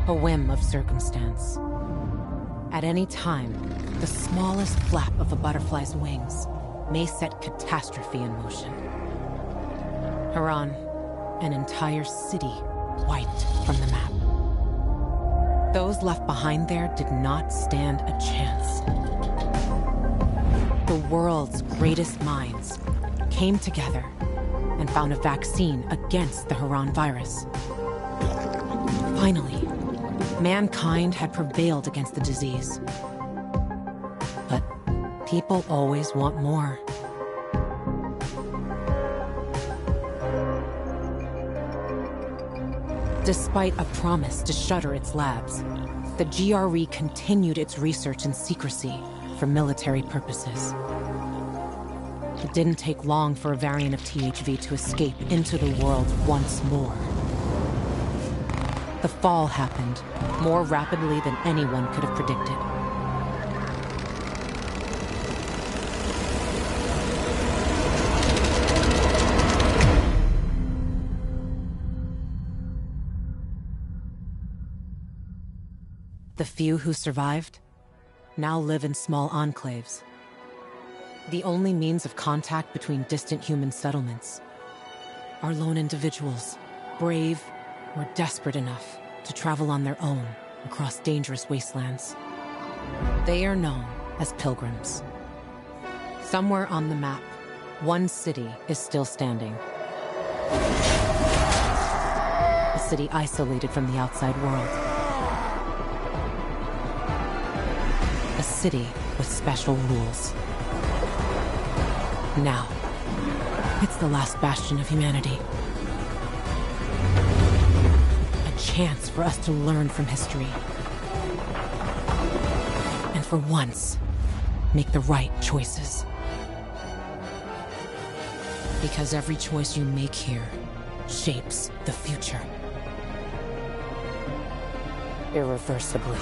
a whim of circumstance. At any time, the smallest flap of a butterfly's wings may set catastrophe in motion. Haran, an entire city wiped from the map. Those left behind there did not stand a chance. The world's greatest minds came together and found a vaccine against the Haran virus. Finally, mankind had prevailed against the disease. But people always want more. Despite a promise to shutter its labs, the GRE continued its research in secrecy for military purposes. It didn't take long for a variant of THV to escape into the world once more. The fall happened more rapidly than anyone could have predicted. The few who survived now live in small enclaves, the only means of contact between distant human settlements are lone individuals, brave or desperate enough to travel on their own across dangerous wastelands. They are known as pilgrims. Somewhere on the map, one city is still standing. A city isolated from the outside world. A city with special rules. Now, it's the last bastion of humanity. A chance for us to learn from history. And for once, make the right choices. Because every choice you make here shapes the future. Irreversibly.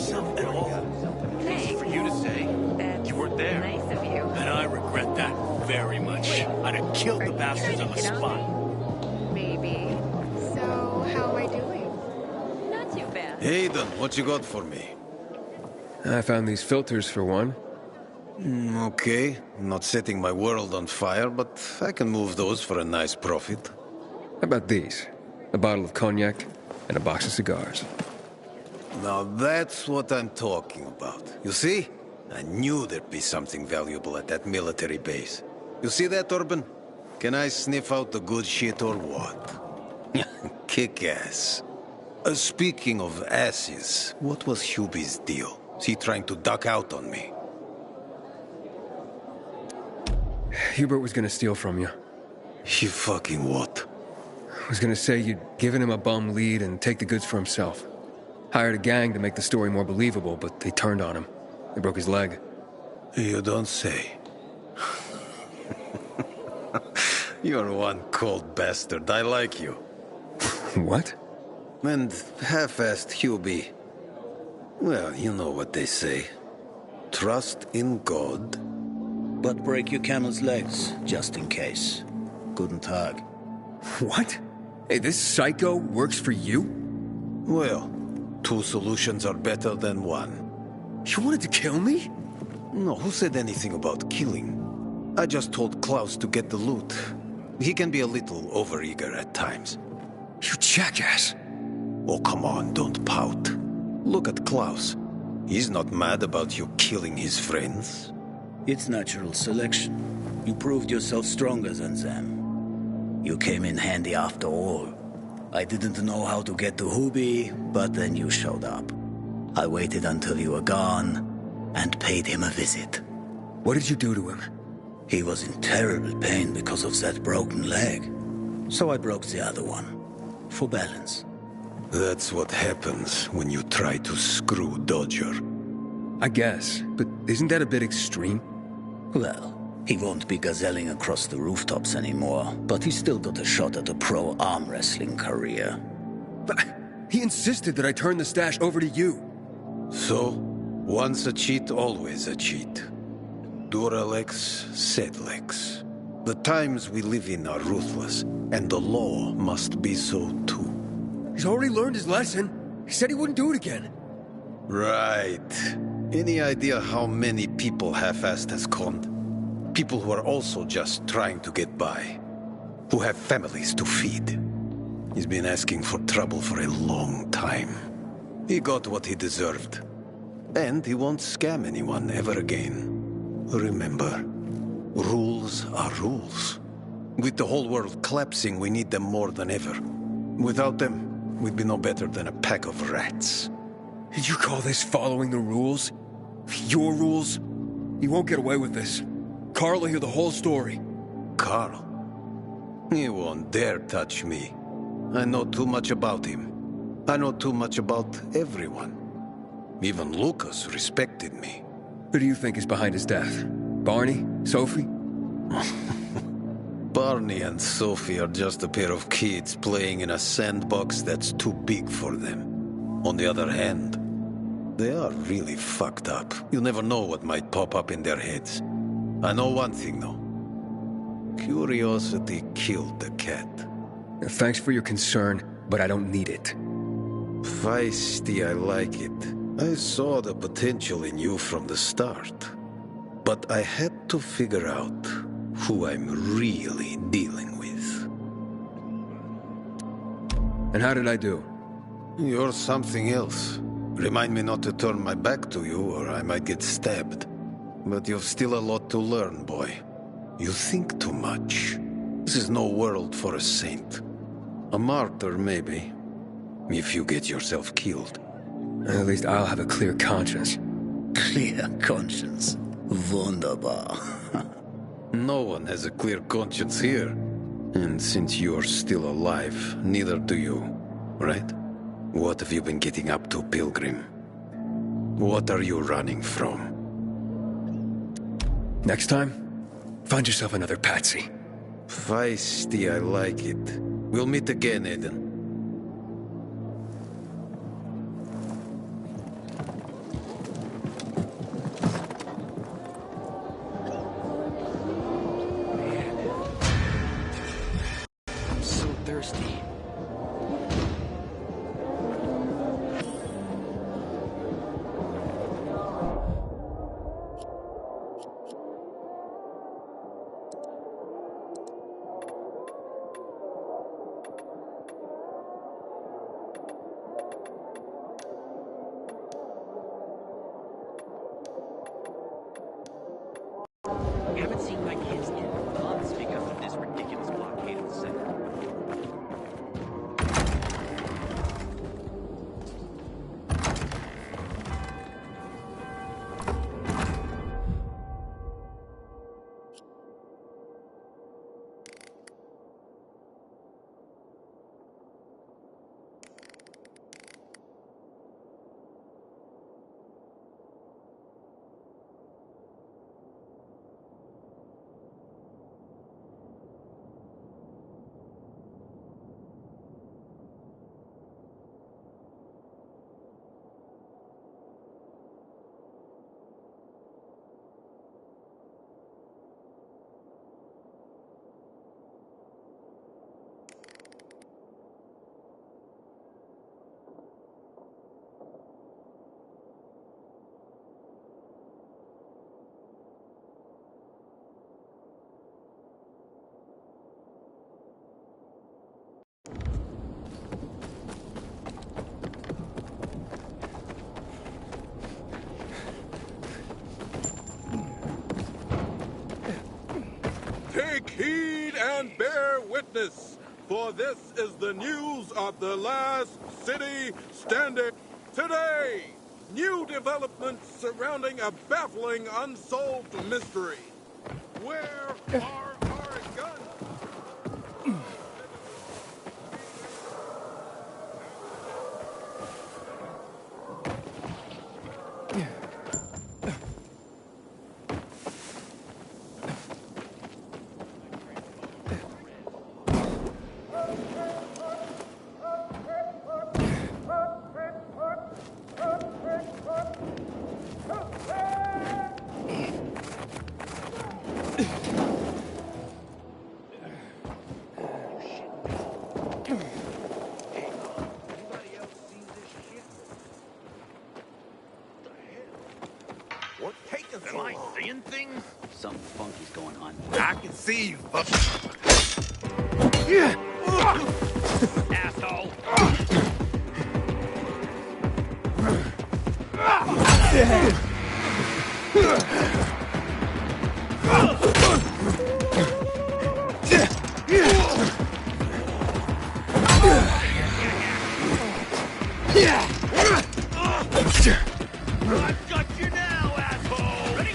yourself at all. Thanks. For you to say That's you weren't there. nice of you. And I regret that very much. I'd have killed the bastards on the spot. Maybe. So, how am I doing? Not too bad. Aiden, what you got for me? I found these filters for one. Okay, not setting my world on fire, but I can move those for a nice profit. How about these? A bottle of cognac and a box of cigars. Now that's what I'm talking about. You see? I knew there'd be something valuable at that military base. You see that, Urban? Can I sniff out the good shit or what? Kick ass. Speaking of asses, what was Hubie's deal? Is he trying to duck out on me? Hubert was gonna steal from you. He fucking what? Was gonna say you'd given him a bum lead and take the goods for himself. Hired a gang to make the story more believable, but they turned on him. They broke his leg. You don't say. You're one cold bastard. I like you. What? And half-assed Hubie. Well, you know what they say. Trust in God. But break your camel's legs, just in case. Guten Tag. What? Hey, this psycho works for you? Well, two solutions are better than one. You wanted to kill me? No, who said anything about killing? I just told Klaus to get the loot. He can be a little overeager at times. You jackass. Oh, come on, don't pout. Look at Klaus. He's not mad about you killing his friends. It's natural selection. You proved yourself stronger than them. You came in handy after all. I didn't know how to get to Hubie, but then you showed up. I waited until you were gone, and paid him a visit. What did you do to him? He was in terrible pain because of that broken leg. So I broke the other one. For balance. That's what happens when you try to screw Dodger. I guess, but isn't that a bit extreme? Well, he won't be gazelling across the rooftops anymore, but he's still got a shot at a pro arm wrestling career. But he insisted that I turn the stash over to you. So, once a cheat, always a cheat. Duralex, Sedlex. The times we live in are ruthless, and the law must be so too. He's already learned his lesson. He said he wouldn't do it again. Right. Any idea how many people half-assed has conned? People who are also just trying to get by. Who have families to feed. He's been asking for trouble for a long time. He got what he deserved. And he won't scam anyone ever again. Remember, rules are rules. With the whole world collapsing, we need them more than ever. Without them, we'd be no better than a pack of rats. Did you call this following the rules? Your rules? You won't get away with this. Carl will hear the whole story. Carl? He won't dare touch me. I know too much about him. I know too much about everyone. Even Lucas respected me. Who do you think is behind his death? Barney? Sophie? Barney and Sophie are just a pair of kids playing in a sandbox that's too big for them. On the other hand, they are really fucked up. You never know what might pop up in their heads. I know one thing, though. Curiosity killed the cat. Thanks for your concern, but I don't need it. Feisty, I like it. I saw the potential in you from the start. But I had to figure out who I'm really dealing with. And how did I do? You're something else. Remind me not to turn my back to you, or I might get stabbed. But you've still a lot to learn, boy. You think too much. This is no world for a saint. A martyr, maybe. If you get yourself killed. At least I'll have a clear conscience. Clear conscience. Wunderbar. No one has a clear conscience here. And since you're still alive, neither do you, right? What have you been getting up to, Pilgrim? What are you running from? Next time, find yourself another patsy. Feisty, I like it. We'll meet again, Aiden. Take heed and bear witness, for this is the news of the last city standing. Today, new developments surrounding a baffling unsolved mystery. Where are our guns? What taking so long? Am I seeing things? Something funky's going on. I can see you, asshole. I've got you now, asshole! Ready?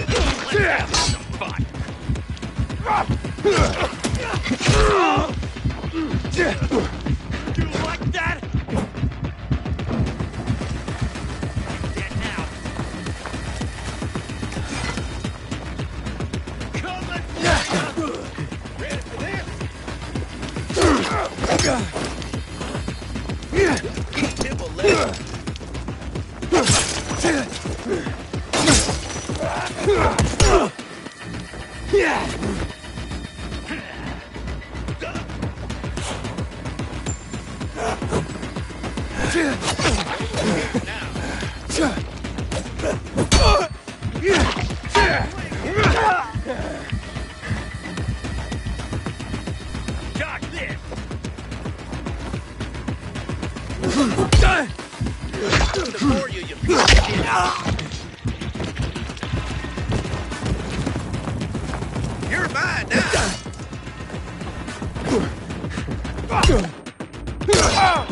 Let's have some fun! You like that? Dead now. Come and ready for this? Eat him a leg. Got this. The more you piece of shit. You're mine now. Got you now.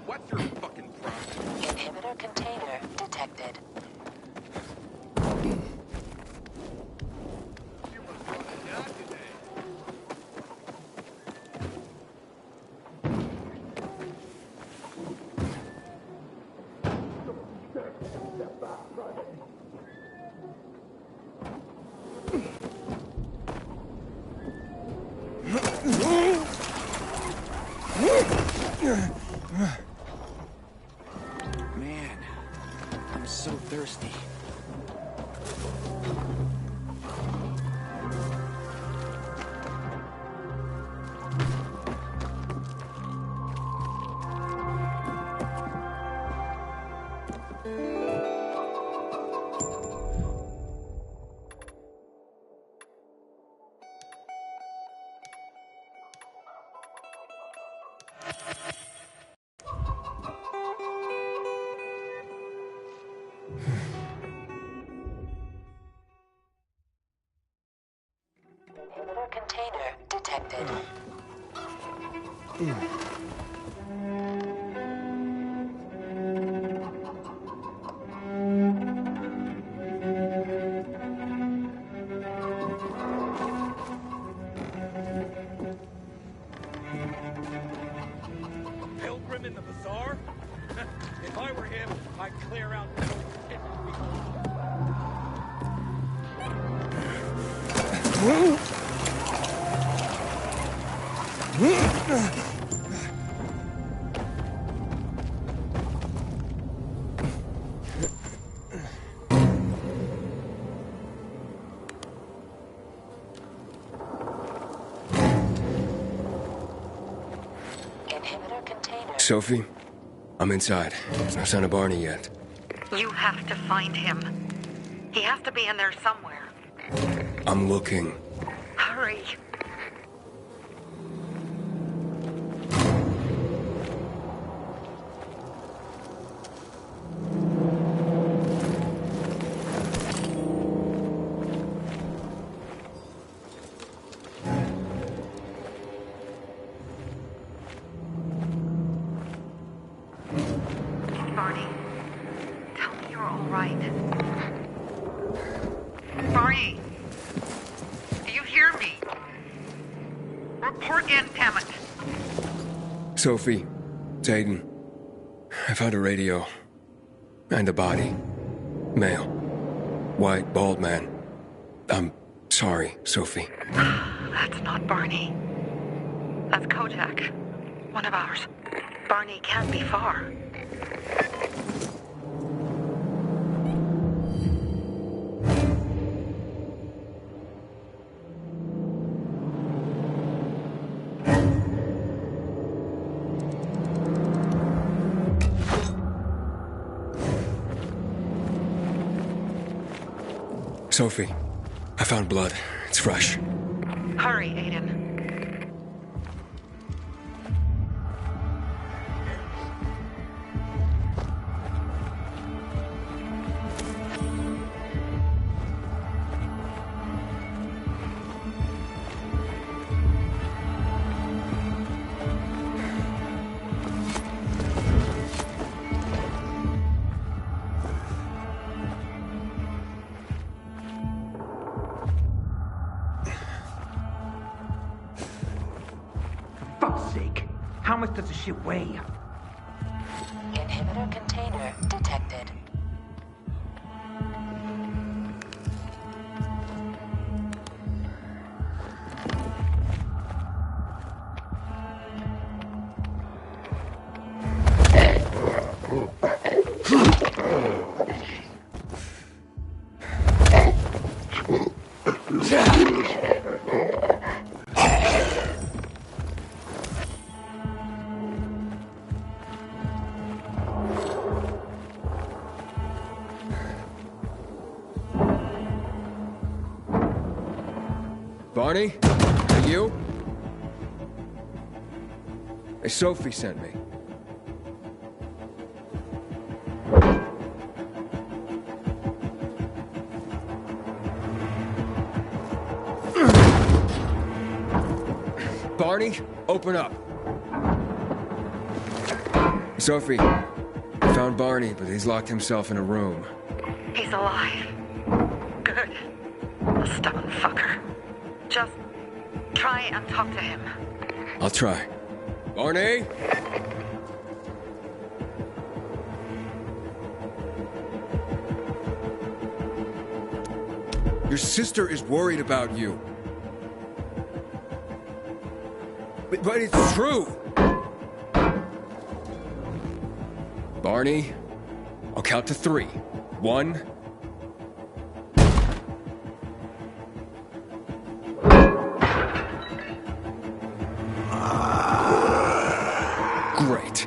What's your fucking problem? Inhibitor container detected. Man, I'm so thirsty. Inhibitor container. Sophie, I'm inside. There's no sign of Barney yet. You have to find him. He has to be in there somewhere. I'm looking. Hurry. Barney, tell me you're all right. Barney, do you hear me? Report in, damn it. Sophie, it's Aiden. I found a radio. And a body. Male. White, bald man. I'm sorry, Sophie. That's not Barney. That's Kojak. One of ours. Barney can't be far. Sophie, I found blood. It's fresh. Hurry, Aiden. How much does the shit weigh? Inhibitor container detected. Barney? Is that you? Hey, Sophie sent me. Barney, open up. Sophie, I found Barney, but he's locked himself in a room. He's alive. Good. A stubborn fucker. Just try and talk to him. I'll try. Barney? Your sister is worried about you. But it's true. Barney, I'll count to 3. 1. Great.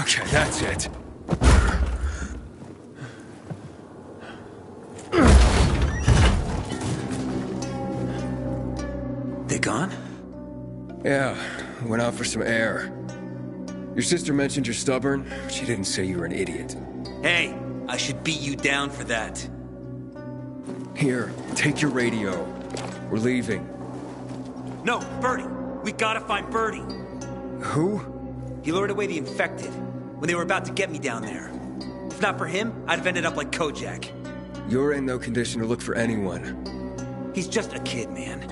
Okay, that's it. They gone? Yeah, went out for some air. Your sister mentioned you're stubborn. She didn't say you were an idiot. Hey, I should beat you down for that. Here, take your radio. We're leaving. No, Bertie. We gotta find Bertie. Who? He lured away the infected when they were about to get me down there. If not for him, I'd have ended up like Kojak. You're in no condition to look for anyone. He's just a kid, man.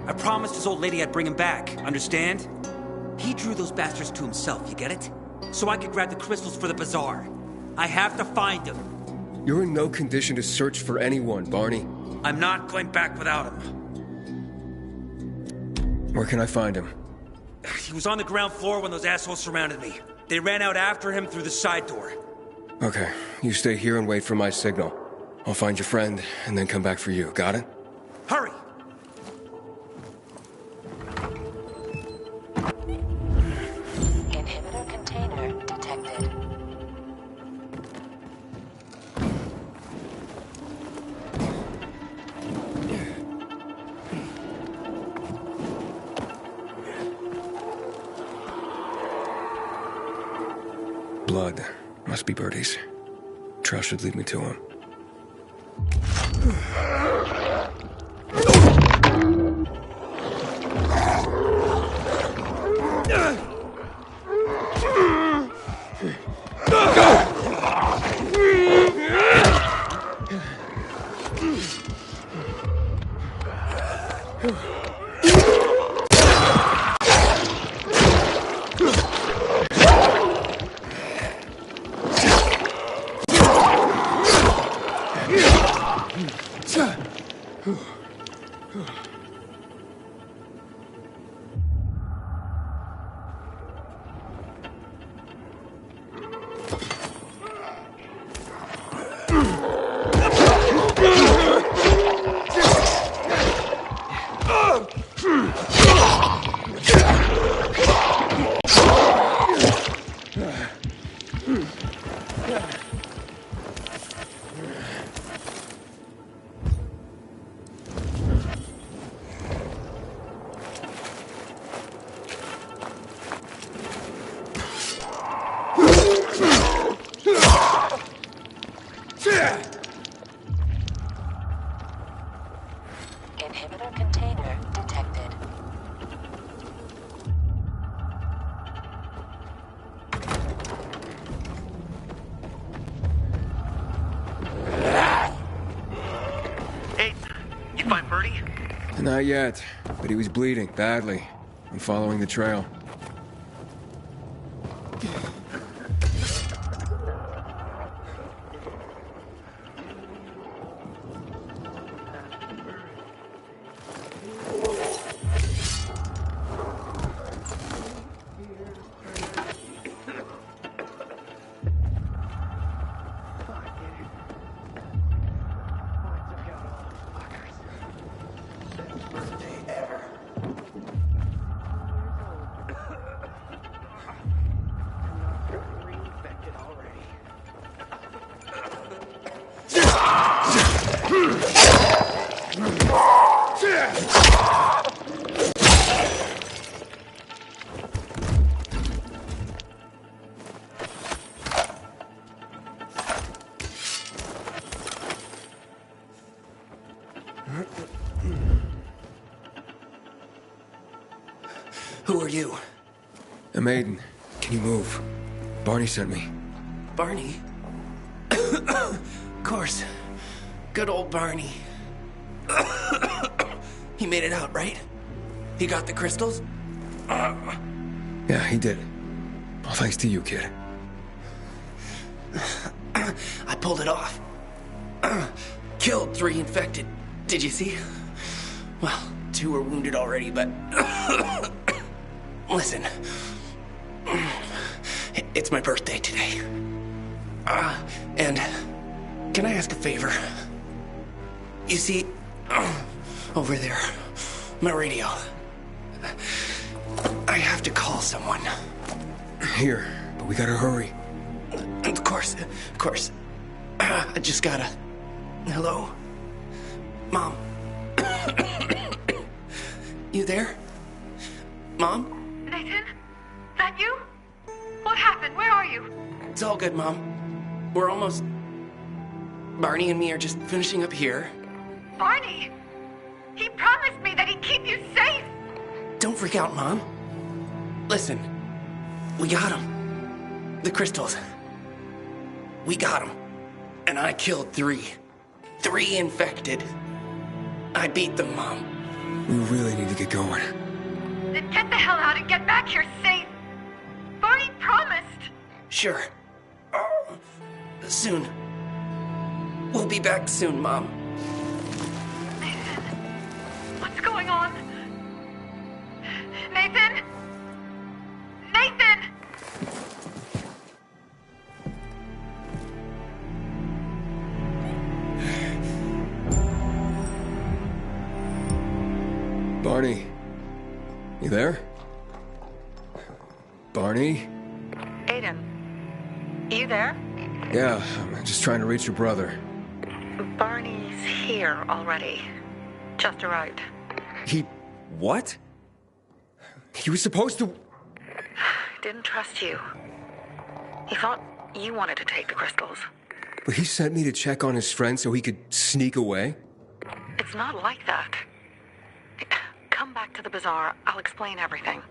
I promised his old lady I'd bring him back, understand? He drew those bastards to himself, you get it? So I could grab the crystals for the bazaar. I have to find him. You're in no condition to search for anyone, Barney. I'm not going back without him. Where can I find him? He was on the ground floor when those assholes surrounded me. They ran out after him through the side door. Okay, you stay here and wait for my signal. I'll find your friend and then come back for you. Got it? Hurry! Inhibitor container detected. Blood. Must be Bertie's. Trail should lead me to him. Inhibitor container detected. Hey, you find Bertie? Not yet, but he was bleeding badly. I'm following the trail. Who are you? A maiden. Can you move? Barney sent me. Barney? Of course. Good old Barney. He made it out, right? He got the crystals? Yeah, he did. All thanks to you, kid. I pulled it off. Killed 3 infected. Did you see? Well, 2 are wounded already, but... Listen. It's my birthday today. And can I ask a favor? You see, over there, my radio. I have to call someone. Here, We gotta hurry. Of course. I just gotta... Hello? Mom? You there? Mom? Nathan? That you? What happened? Where are you? It's all good, Mom. We're almost... Barney and me are just finishing up here. Barney? He promised me that he'd keep you safe! Don't freak out, Mom. Listen, we got him. The crystals. We got him. And I killed 3. 3 infected. I beat them, Mom. We really need to get going. Then get the hell out and get back here safe! Barney promised! Sure. Soon. We'll be back soon, Mom. Nathan? What's going on? Nathan? Nathan! Barney. You there? Barney? Aiden. You there? Yeah, I'm just trying to reach your brother. Barney's here already. Just arrived. He... what? He was supposed to... Didn't trust you. He thought you wanted to take the crystals. But he sent me to check on his friend so he could sneak away? It's not like that. Come back to the bazaar. I'll explain everything.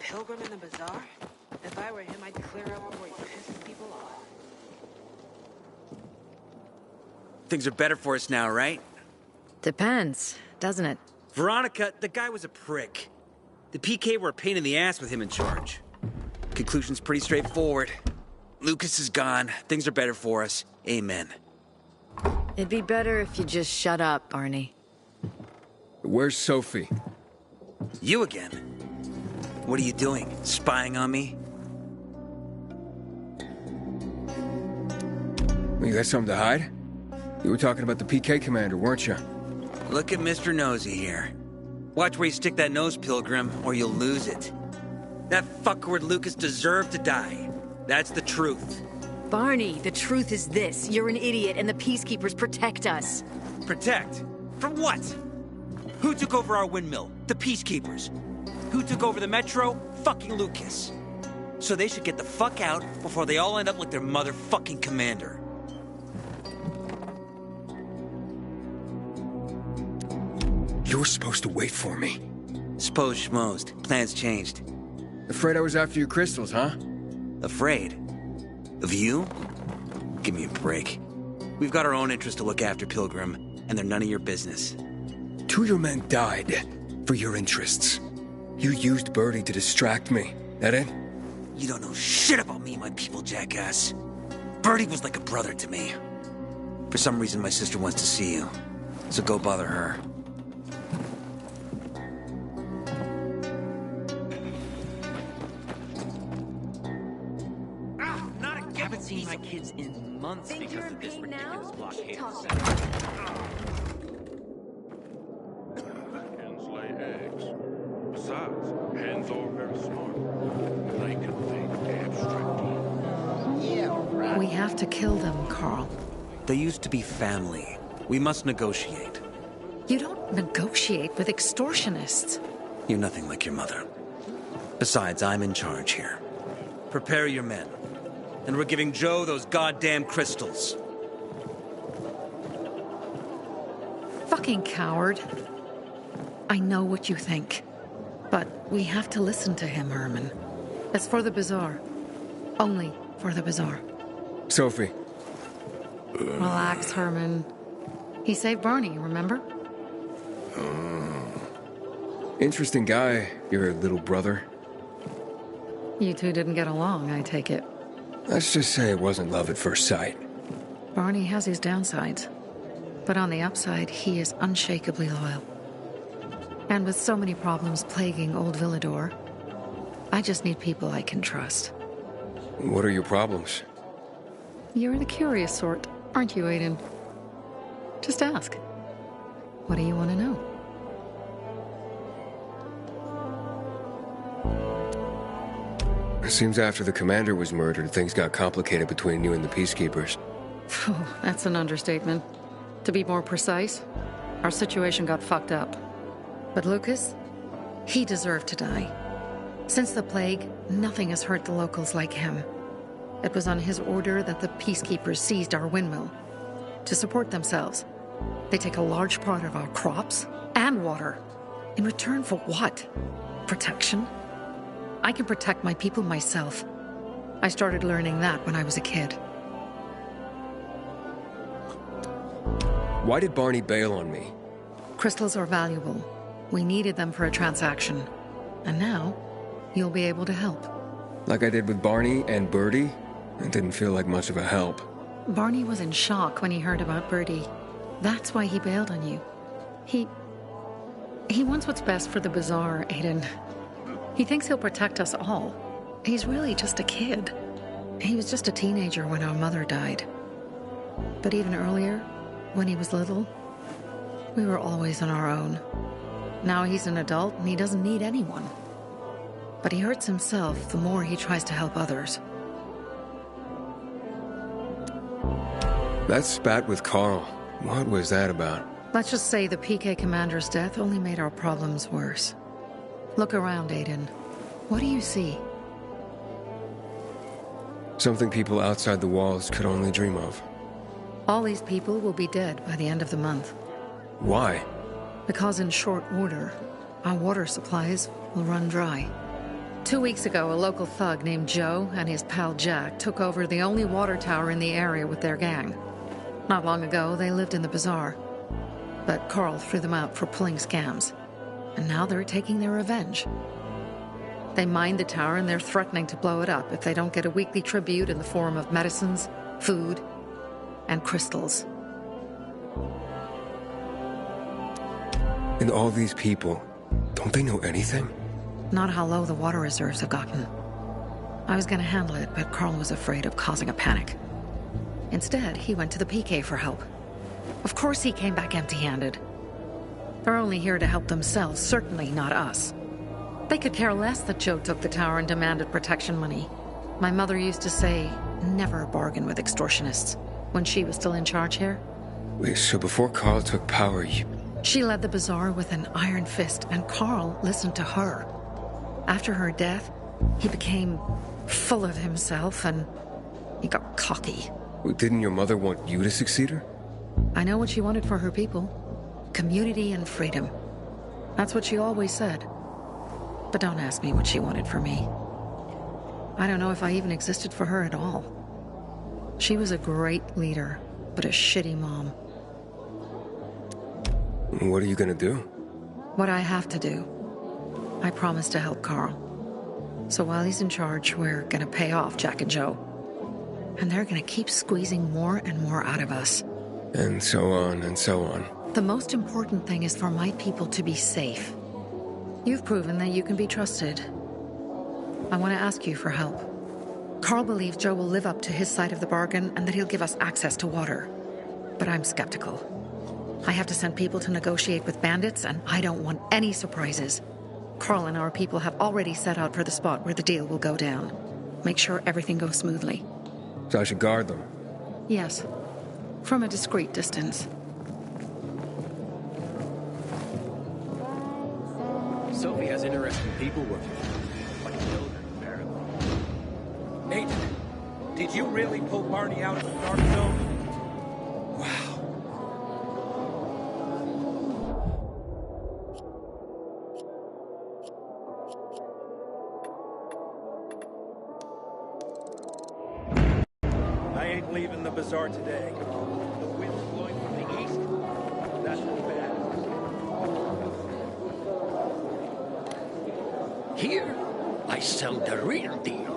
Pilgrim in the bazaar? If I were him, I'd clear out before he pisses people off. Things are better for us now, right? Depends, doesn't it? Veronica, the guy was a prick. The PK were a pain in the ass with him in charge. Conclusion's pretty straightforward. Lucas is gone. Things are better for us. Amen. It'd be better if you just shut up, Barney. Where's Sophie? You again? What are you doing? Spying on me? You got something to hide? You were talking about the PK commander, weren't you? Look at Mr. Nosy here. Watch where you stick that nose, Pilgrim, or you'll lose it. That fuckward Lucas deserved to die. That's the truth. Barney, the truth is this. You're an idiot and the Peacekeepers protect us. Protect? From what? Who took over our windmill? The Peacekeepers. Who took over the Metro? Fucking Lucas. So they should get the fuck out before they all end up like their motherfucking commander. You were supposed to wait for me. Suppose schmozed. Plans changed. Afraid I was after your crystals, huh? Afraid? Of you? Give me a break. We've got our own interests to look after, Pilgrim, and they're none of your business. 2 of your men died for your interests. You used Birdie to distract me. That it? You don't know shit about me and my people, jackass. Birdie was like a brother to me. For some reason, my sister wants to see you. So go bother her. Haven't seen my kids in months because of this ridiculous blockade. Hens lay eggs. Besides, hens are very smart. They can think abstractly. Yeah, right. We have to kill them, Carl. They used to be family. We must negotiate. You don't negotiate with extortionists. You're nothing like your mother. Besides, I'm in charge here. Prepare your men. And we're giving Joe those goddamn crystals. Fucking coward. I know what you think. But we have to listen to him, Herman. It's for the Bazaar. Only for the Bazaar. Sophie. Relax, Herman. He saved Barney, remember? Interesting guy, your little brother. You two didn't get along, I take it. Let's just say it wasn't love at first sight. Barney has his downsides. But on the upside, he is unshakably loyal. And with so many problems plaguing old Villador, I just need people I can trust. What are your problems? You're the curious sort, aren't you, Aiden? Just ask. What do you want to know? It seems after the commander was murdered, things got complicated between you and the Peacekeepers. Oh, that's an understatement. To be more precise, our situation got fucked up. But Lucas, he deserved to die. Since the plague, nothing has hurt the locals like him. It was on his order that the Peacekeepers seized our windmill. To support themselves, they take a large part of our crops and water. In return for what? Protection? I can protect my people myself. I started learning that when I was a kid. Why did Barney bail on me? Crystals are valuable. We needed them for a transaction. And now, you'll be able to help. Like I did with Barney and Birdie? It didn't feel like much of a help. Barney was in shock when he heard about Birdie. That's why he bailed on you. He wants what's best for the Bazaar, Aiden. He thinks he'll protect us all. He's really just a kid. He was just a teenager when our mother died. But even earlier, when he was little, we were always on our own. Now he's an adult and he doesn't need anyone. But he hurts himself the more he tries to help others. That spat with Carl, what was that about? Let's just say the PK commander's death only made our problems worse. Look around, Aiden. What do you see? Something people outside the walls could only dream of. All these people will be dead by the end of the month. Why? Because in short order, our water supplies will run dry. 2 weeks ago, a local thug named Joe and his pal Jack took over the only water tower in the area with their gang. Not long ago, they lived in the Bazaar. But Carl threw them out for pulling scams. And now they're taking their revenge. They mined the tower and they're threatening to blow it up if they don't get a weekly tribute in the form of medicines, food, and crystals. And all these people, don't they know anything? Not how low the water reserves have gotten. I was gonna handle it, but Carl was afraid of causing a panic. Instead, he went to the PK for help. Of course he came back empty-handed. They're only here to help themselves, certainly not us. They could care less that Joe took the tower and demanded protection money. My mother used to say, never bargain with extortionists, when she was still in charge here. Wait, so before Carl took power, you... She led the Bazaar with an iron fist, and Carl listened to her. After her death, he became full of himself, and he got cocky. Wait, didn't your mother want you to succeed her? I know what she wanted for her people. Community and freedom. That's what she always said. But don't ask me what she wanted for me. I don't know if I even existed for her at all. She was a great leader, but a shitty mom. What are you gonna do? What I have to do. I promised to help Carl. So while he's in charge, we're gonna pay off Jack and Joe. And they're gonna keep squeezing more and more out of us. And so on and so on. The most important thing is for my people to be safe. You've proven that you can be trusted. I want to ask you for help. Carl believes Joe will live up to his side of the bargain and that he'll give us access to water. But I'm skeptical. I have to send people to negotiate with bandits, and I don't want any surprises. Carl and our people have already set out for the spot where the deal will go down. Make sure everything goes smoothly. So I should guard them? Yes. From a discreet distance. Sophie has interesting people working for her. Like Mildred, apparently. Nathan, did you really pull Barney out of the dark zone? Wow. I ain't leaving the bazaar today. The wind's blowing from the east. That's not bad. Here, I sell the real deal.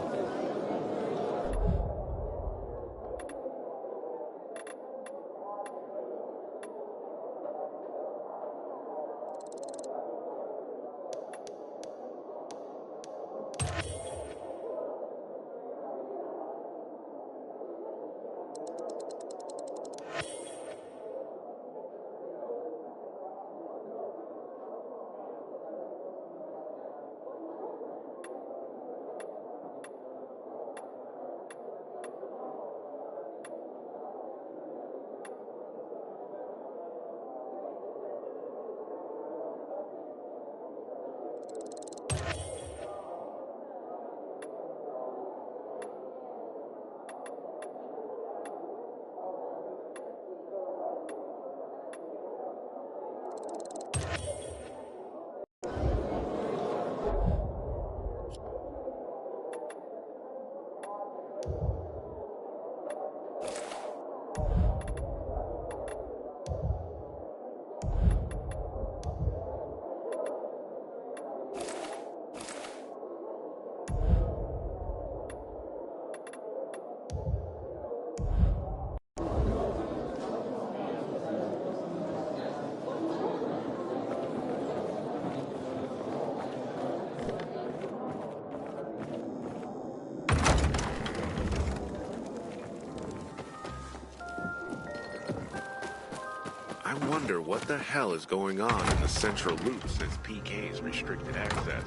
I wonder what the hell is going on in the central loop since PK's restricted access.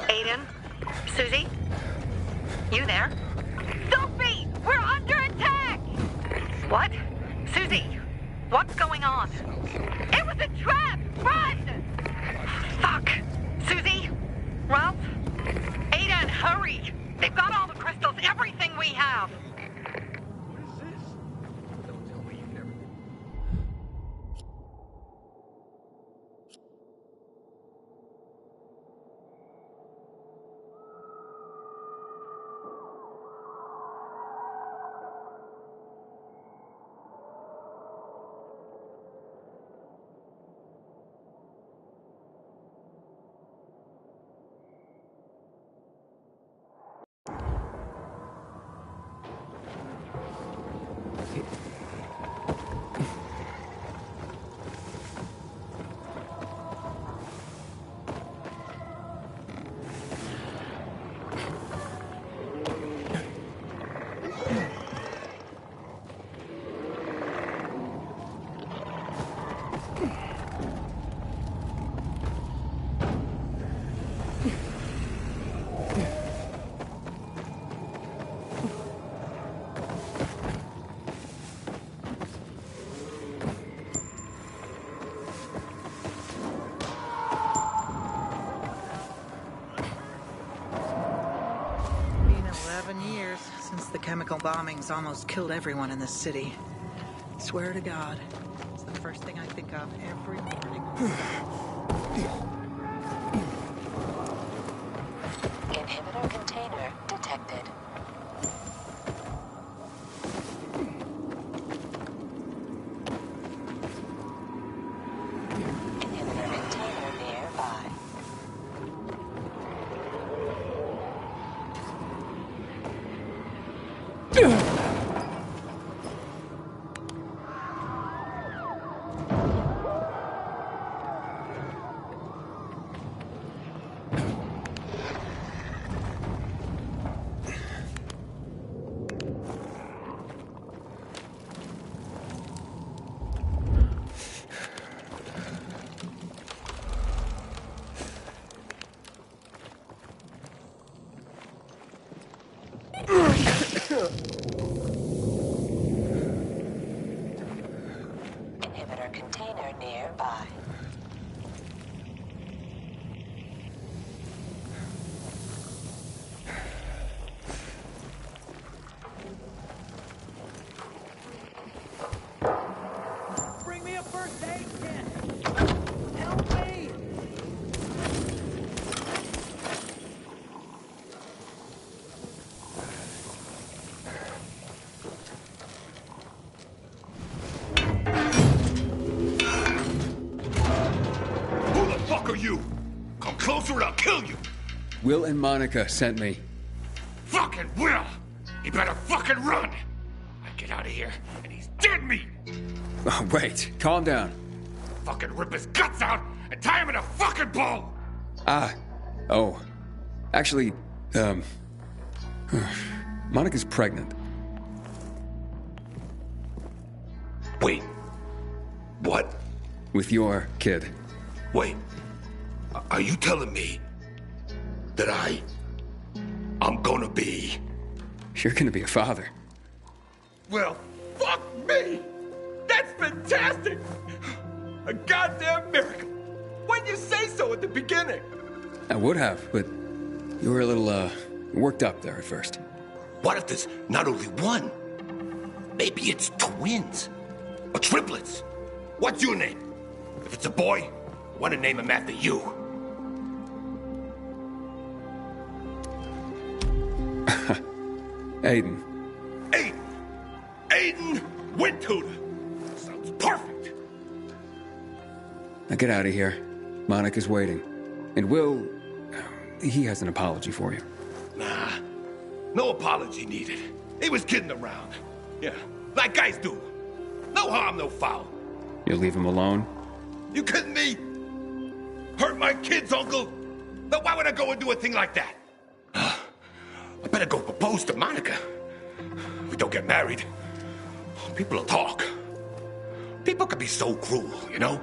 Aiden? Susie? You there? Sophie! We're under attack! What? Susie, what's going on? It was a trap! Run! Fuck! Susie? Ralph? Aiden, hurry! They've got all the crystals, everything we have! The chemical bombings almost killed everyone in this city. Swear to God, it's the first thing I think of every morning. Inhibitor container detected. Inhibitor container nearby. Inhibitor container nearby. Bring me a first aid kit! Help me! Who the fuck are you? Come closer and I'll kill you! Will and Monica sent me. Fucking Will! He better fucking run! I get out of here and he's dead meat! Oh, wait, calm down. Fucking rip his guts out and tie him in a fucking bow! Oh. Actually, Monica's pregnant. Wait. What? With your kid. Wait. Are you telling me that I'm gonna be... You're gonna be a father. Well, fuck me! That's fantastic! A goddamn miracle! Why'd you say so at the beginning? I would have, but you were a little, worked up there at first. What if there's not only one? Maybe it's twins. Or triplets. What's your name? If it's a boy, I want to name him after you. Aiden. Aiden Windtutor. Sounds perfect. Now get out of here. Monica's waiting. And Will, he has an apology for you. Nah, no apology needed. He was kidding around. Yeah, like guys do. No harm, no foul. You'll leave him alone? You kidding me? Hurt my kids, uncle? Now why would I go and do a thing like that? I better go propose to Monica. If we don't get married, people will talk. People can be so cruel, you know?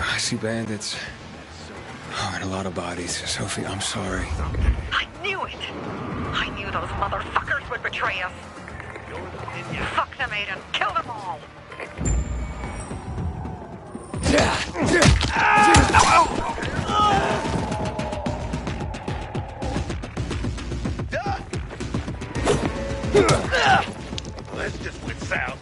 I see bandits. Oh, and a lot of bodies. Sophie, I'm sorry. I knew it! I knew those motherfuckers would betray us. Fuck them, Aiden. Kill them all. Let's just went south.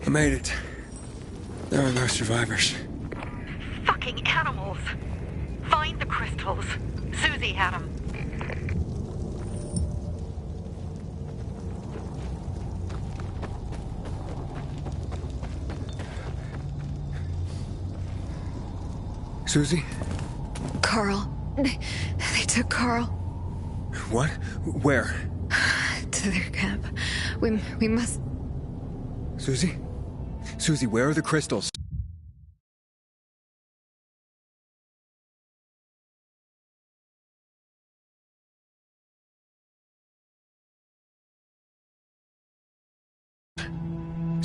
I made it. There are no survivors. Fucking animals. Find the crystals. Susie had them. Susie? Carl. They took Carl. What? Where? To their camp. We must... Susie? Susie, where are the crystals?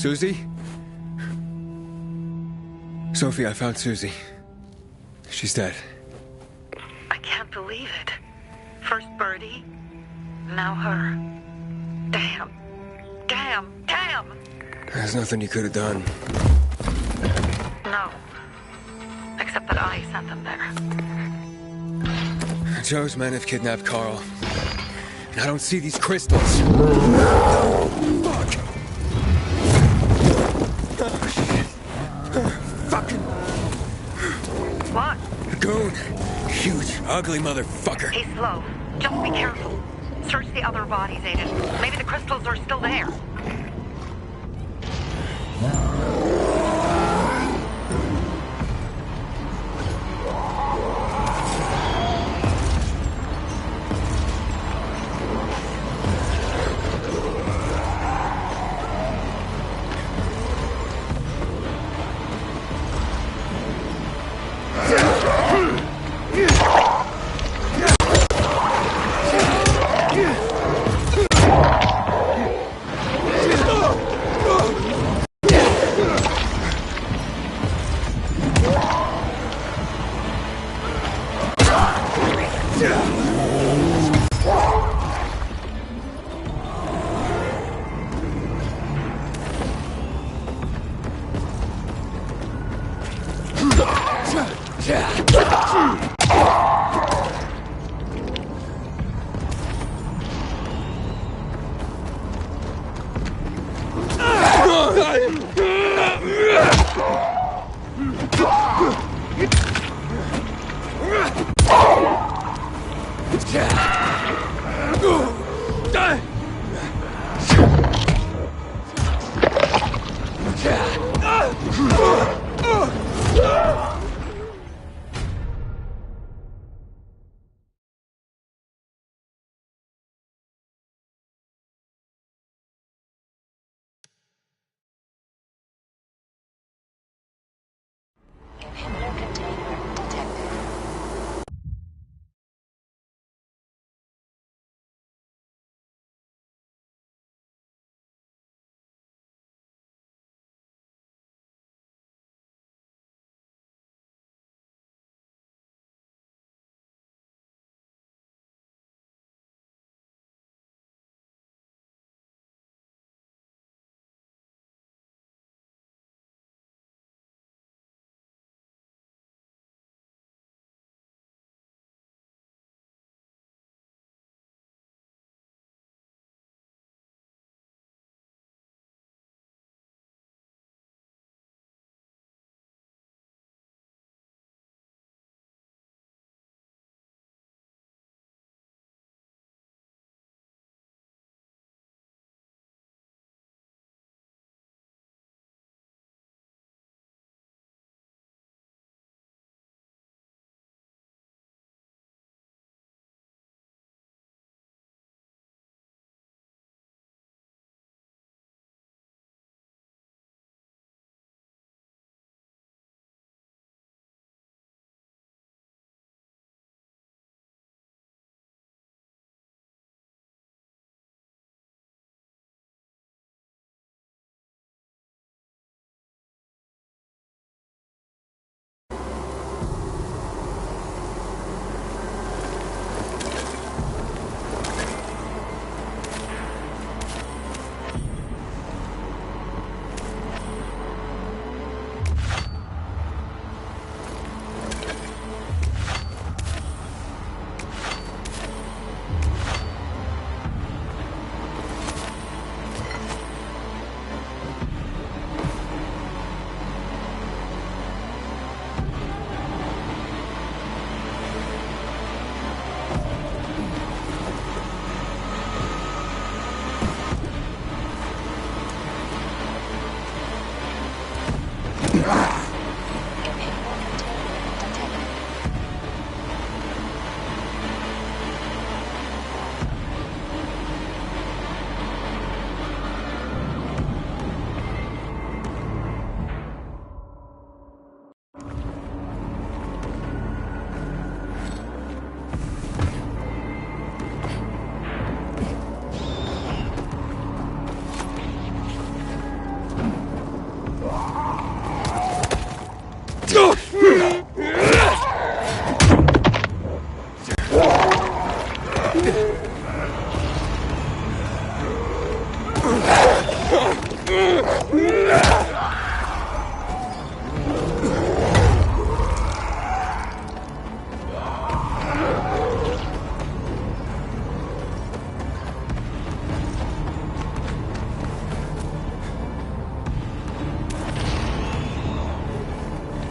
Susie? Sophie, I found Susie. She's dead. I can't believe it. First Birdie, now her. Damn. Damn. Damn! There's nothing you could have done. No. Except that I sent them there. Joe's men have kidnapped Carl. And I don't see these crystals. Fuck! Fucking... What? Goon. Huge, ugly motherfucker. He's slow. Just be careful. Search the other bodies, Aiden. Maybe the crystals are still there.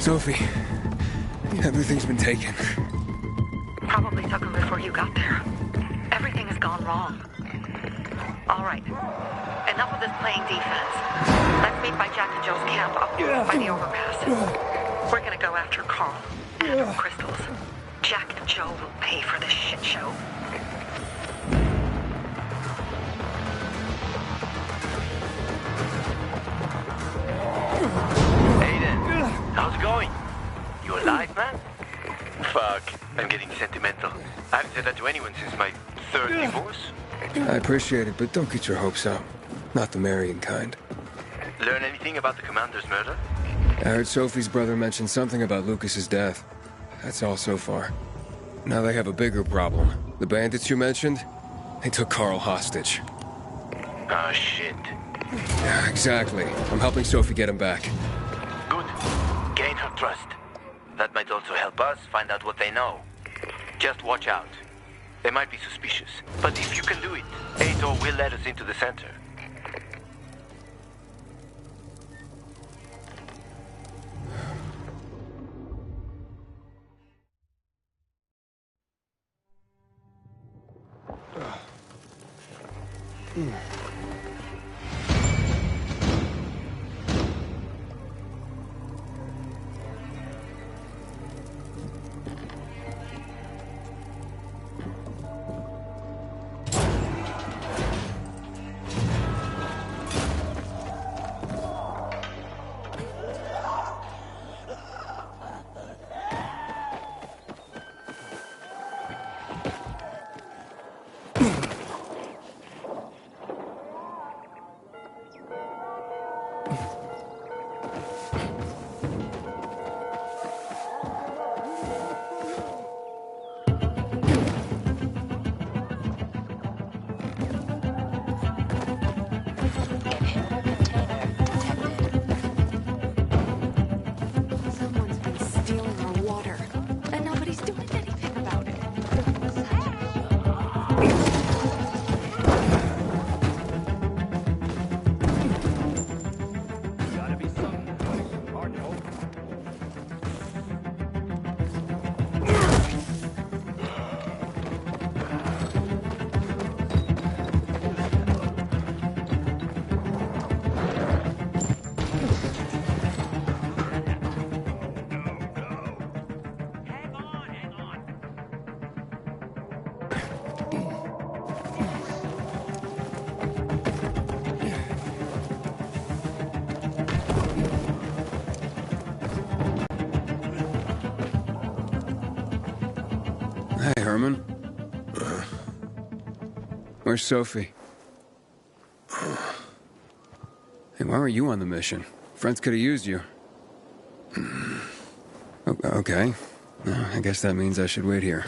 Sophie, everything's been taken. Probably took them before you got there. Everything has gone wrong. All right. Enough of this playing defense. Let's meet by Jack and Joe's camp up by the overpass. We're gonna go after Carl and the crystals. Jack and Joe will pay for this shit show. Aiden, how's it going? You alive, man? Fuck, I'm getting sentimental. I haven't said that to anyone since my third divorce. I appreciate it, but don't get your hopes up. Not the marrying kind. Learn anything about the commander's murder? I heard Sophie's brother mention something about Lucas's death. That's all so far. Now they have a bigger problem. The bandits you mentioned, they took Carl hostage. Ah, shit. Yeah, exactly. I'm helping Sophie get him back. Good. Gain her trust. That might also help us find out what they know. Just watch out. They might be suspicious. But if you can do it, Aitor will let us into the center. Hey, Herman. Where's Sophie? Hey, why weren't you on the mission? Friends could have used you. Okay. I guess that means I should wait here.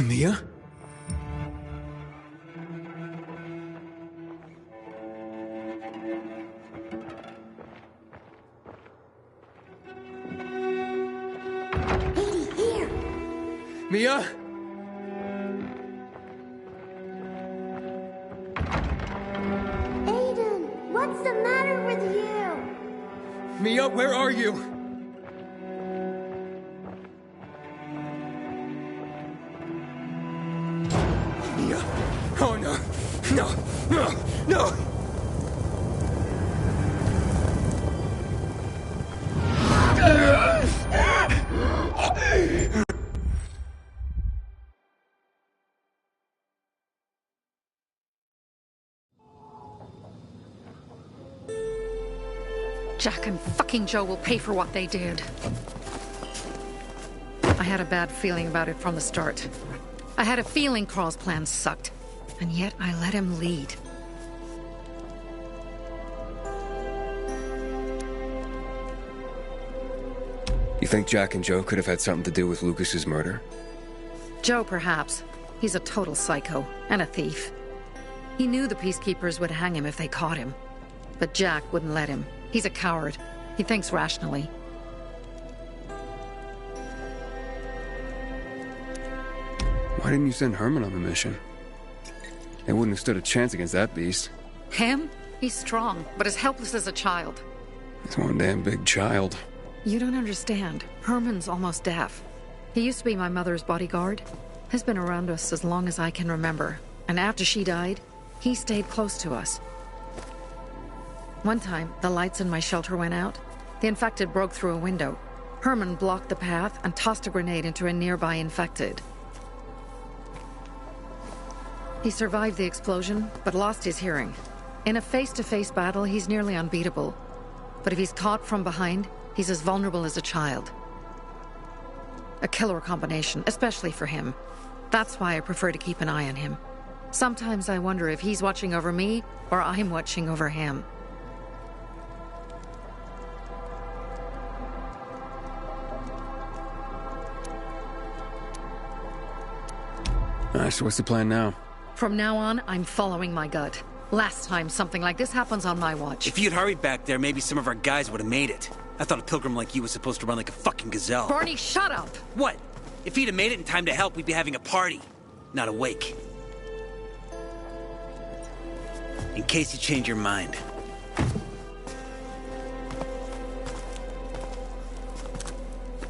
Mia? Mia? Aiden, what's the matter with you? Mia, where are you? Mia. Oh, no. No. No. No. Jack and fucking Joe will pay for what they did. I had a bad feeling about it from the start. I had a feeling Carl's plan sucked. and yet I let him lead. You think Jack and Joe could have had something to do with Lucas's murder? Joe, perhaps. He's a total psycho and a thief. He knew the Peacekeepers would hang him if they caught him. But Jack wouldn't let him. He's a coward. He thinks rationally. Why didn't you send Herman on the mission? They wouldn't have stood a chance against that beast. Him? He's strong, but as helpless as a child. He's one damn big child. You don't understand. Herman's almost deaf. He used to be my mother's bodyguard. Has been around us as long as I can remember. And after she died, he stayed close to us. One time, the lights in my shelter went out. The infected broke through a window. Herman blocked the path and tossed a grenade into a nearby infected. He survived the explosion, but lost his hearing. In a face-to-face battle, he's nearly unbeatable. But if he's caught from behind, he's as vulnerable as a child. A killer combination, especially for him. That's why I prefer to keep an eye on him. Sometimes I wonder if he's watching over me, or I'm watching over him. So what's the plan now? From now on, I'm following my gut. Last time something like this happens on my watch. If you'd hurried back there, maybe some of our guys would have made it. I thought a pilgrim like you was supposed to run like a fucking gazelle. Barney, shut up! What? If he'd have made it in time to help, we'd be having a party, not a wake. In case you change your mind.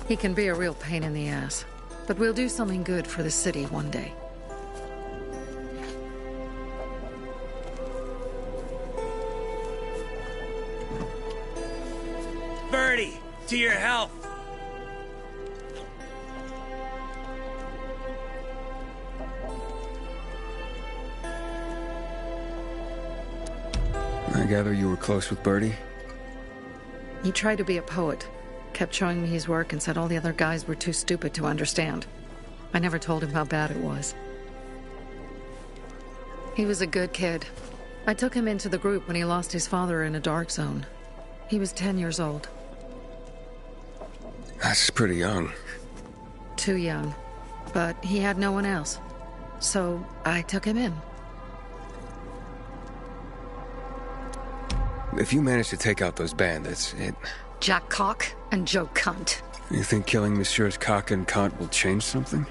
He can be a real pain in the ass. But we'll do something good for the city one day. Birdie, to your health. I gather you were close with Birdie? He tried to be a poet. Kept showing me his work and said all the other guys were too stupid to understand. I never told him how bad it was. He was a good kid. I took him into the group when he lost his father in a dark zone. He was 10 years old. That's pretty young. Too young. But he had no one else. So I took him in. If you manage to take out those bandits, Jack Cock and Joe Cunt. You think killing Messieurs Cock and Cunt will change something?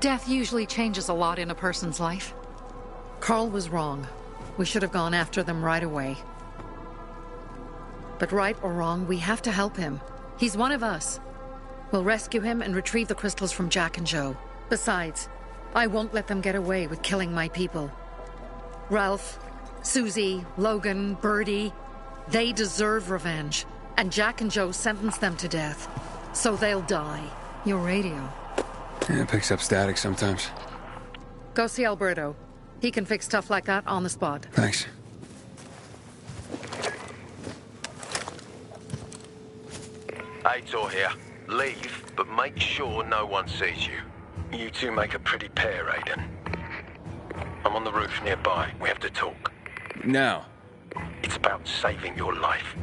Death usually changes a lot in a person's life. Carl was wrong. We should have gone after them right away. But right or wrong, we have to help him. He's one of us. We'll rescue him and retrieve the crystals from Jack and Joe. Besides, I won't let them get away with killing my people. Ralph, Susie, Logan, Birdie, they deserve revenge. And Jack and Joe sentenced them to death. So they'll die. Your radio. Yeah, it picks up static sometimes. Go see Alberto. He can fix stuff like that on the spot. Thanks. Aitor here. Leave, but make sure no one sees you. You two make a pretty pair, Aiden. I'm on the roof nearby. We have to talk. Now. It's about saving your life.